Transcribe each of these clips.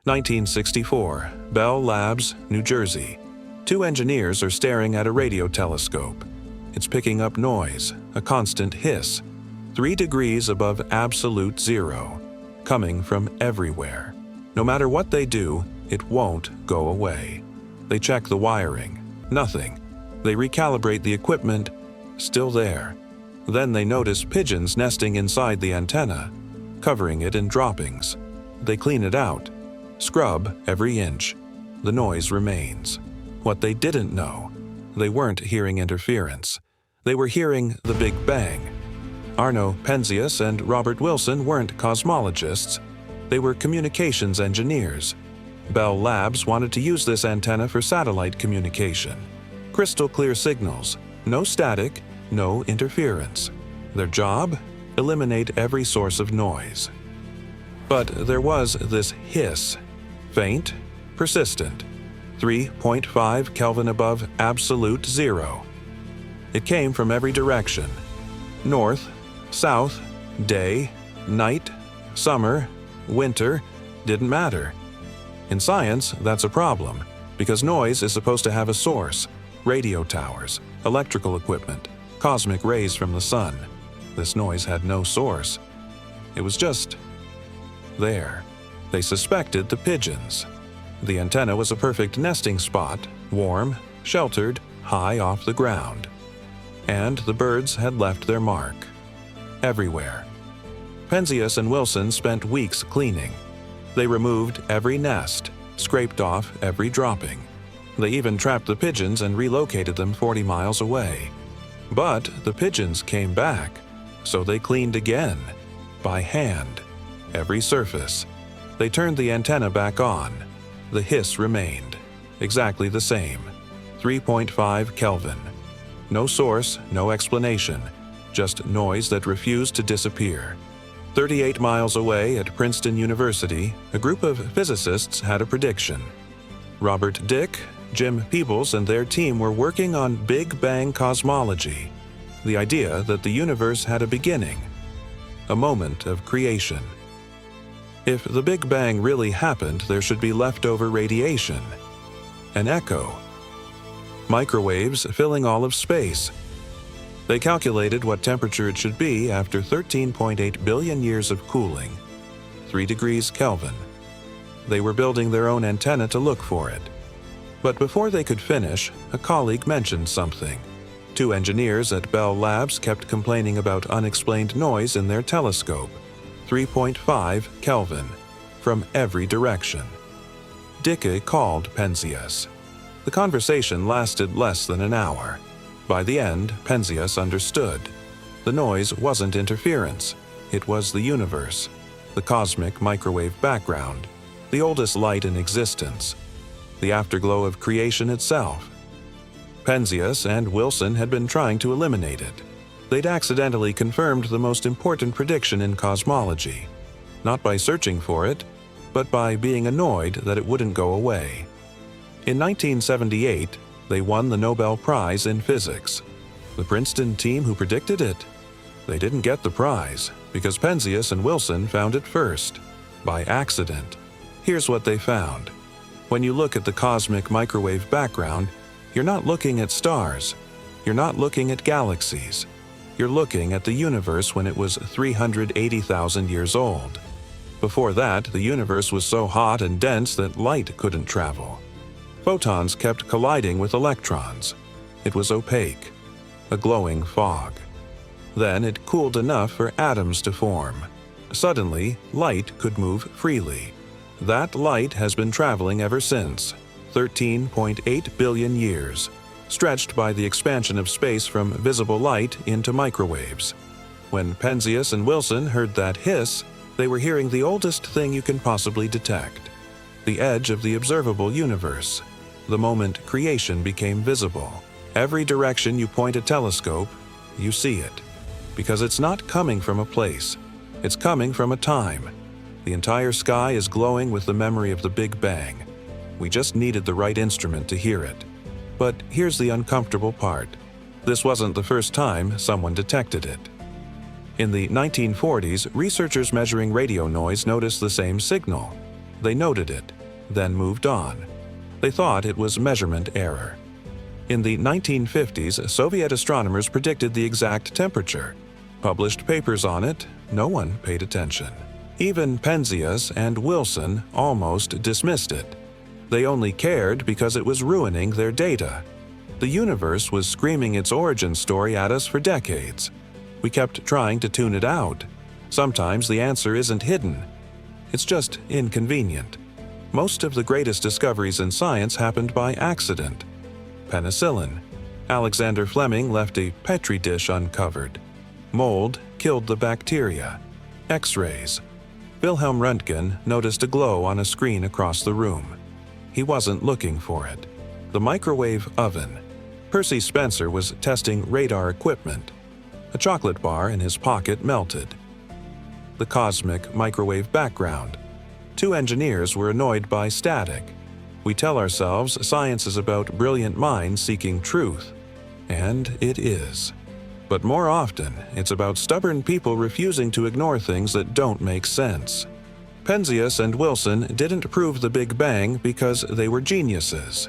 1964, Bell Labs, New Jersey. Two engineers are staring at a radio telescope. It's picking up noise, a constant hiss, 3 degrees above absolute zero, coming from everywhere. No matter what they do, it won't go away. They check the wiring. Nothing. They recalibrate the equipment. Still there. Then they notice pigeons nesting inside the antenna, covering it in droppings. They clean it out. Scrub every inch. The noise remains. What they didn't know, they weren't hearing interference. They were hearing the Big Bang. Arno, Penzias, and Robert Wilson weren't cosmologists. They were communications engineers. Bell Labs wanted to use this antenna for satellite communication. Crystal clear signals, no static, no interference. Their job? Eliminate every source of noise. But there was this hiss. Faint, persistent, 3.5 Kelvin above absolute zero. It came from every direction. North, south, day, night, summer, winter, didn't matter. In science, that's a problem, because noise is supposed to have a source: radio towers, electrical equipment, cosmic rays from the sun. This noise had no source. It was just there. They suspected the pigeons. The antenna was a perfect nesting spot, warm, sheltered, high off the ground. And the birds had left their mark. Everywhere. Penzias and Wilson spent weeks cleaning. They removed every nest, scraped off every dropping. They even trapped the pigeons and relocated them 40 miles away. But the pigeons came back, so they cleaned again, by hand, every surface. They turned the antenna back on. The hiss remained, exactly the same, 3.5 Kelvin. No source, no explanation, just noise that refused to disappear. 38 miles away at Princeton University, a group of physicists had a prediction. Robert Dick, Jim Peebles, and their team were working on Big Bang cosmology, the idea that the universe had a beginning, a moment of creation. If the Big Bang really happened, there should be leftover radiation, an echo, microwaves filling all of space. They calculated what temperature it should be after 13.8 billion years of cooling, 3 degrees Kelvin. They were building their own antenna to look for it. But before they could finish, a colleague mentioned something. Two engineers at Bell Labs kept complaining about unexplained noise in their telescope, 3.5 Kelvin, from every direction. Dicke called Penzias. The conversation lasted less than an hour. By the end, Penzias understood. The noise wasn't interference. It was the universe, the cosmic microwave background, the oldest light in existence, the afterglow of creation itself. Penzias and Wilson had been trying to eliminate it. They'd accidentally confirmed the most important prediction in cosmology, not by searching for it, but by being annoyed that it wouldn't go away. In 1978, they won the Nobel Prize in Physics. The Princeton team who predicted it? They didn't get the prize because Penzias and Wilson found it first, by accident. Here's what they found. When you look at the cosmic microwave background, you're not looking at stars. You're not looking at galaxies. You're looking at the universe when it was 380,000 years old. Before that, the universe was so hot and dense that light couldn't travel. Photons kept colliding with electrons. It was opaque, a glowing fog. Then it cooled enough for atoms to form. Suddenly, light could move freely. That light has been traveling ever since, 13.8 billion years, stretched by the expansion of space from visible light into microwaves. When Penzias and Wilson heard that hiss, they were hearing the oldest thing you can possibly detect, the edge of the observable universe. The moment creation became visible. Every direction you point a telescope, you see it. Because it's not coming from a place. It's coming from a time. The entire sky is glowing with the memory of the Big Bang. We just needed the right instrument to hear it. But here's the uncomfortable part. This wasn't the first time someone detected it. In the 1940s, researchers measuring radio noise noticed the same signal. They noted it. then moved on. They thought it was measurement error. In the 1950s, Soviet astronomers predicted the exact temperature. Published papers on it, no one paid attention. Even Penzias and Wilson almost dismissed it. They only cared because it was ruining their data. The universe was screaming its origin story at us for decades. We kept trying to tune it out. Sometimes the answer isn't hidden. It's just inconvenient. Most of the greatest discoveries in science happened by accident. Penicillin. Alexander Fleming left a Petri dish uncovered. Mold killed the bacteria. X-rays. Wilhelm Röntgen noticed a glow on a screen across the room. He wasn't looking for it. The microwave oven. Percy Spencer was testing radar equipment. A chocolate bar in his pocket melted. The cosmic microwave background. Two engineers were annoyed by static. We tell ourselves science is about brilliant minds seeking truth. And it is. But more often, it's about stubborn people refusing to ignore things that don't make sense. Penzias and Wilson didn't prove the Big Bang because they were geniuses.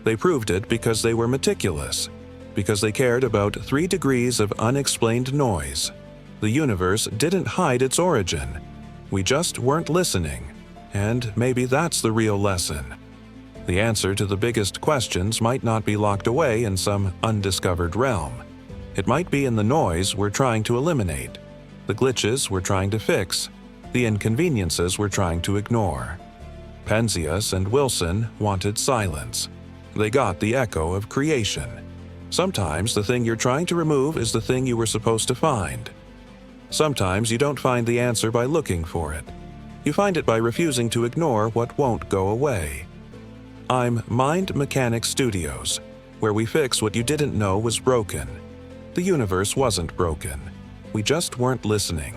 They proved it because they were meticulous, because they cared about 3 degrees of unexplained noise. The universe didn't hide its origin. We just weren't listening. And maybe that's the real lesson. The answer to the biggest questions might not be locked away in some undiscovered realm. It might be in the noise we're trying to eliminate, the glitches we're trying to fix, the inconveniences we're trying to ignore. Penzias and Wilson wanted silence. They got the echo of creation. Sometimes the thing you're trying to remove is the thing you were supposed to find. Sometimes you don't find the answer by looking for it. You find it by refusing to ignore what won't go away. I'm Mind Mechanic Studios, where we fix what you didn't know was broken. The universe wasn't broken. We just weren't listening.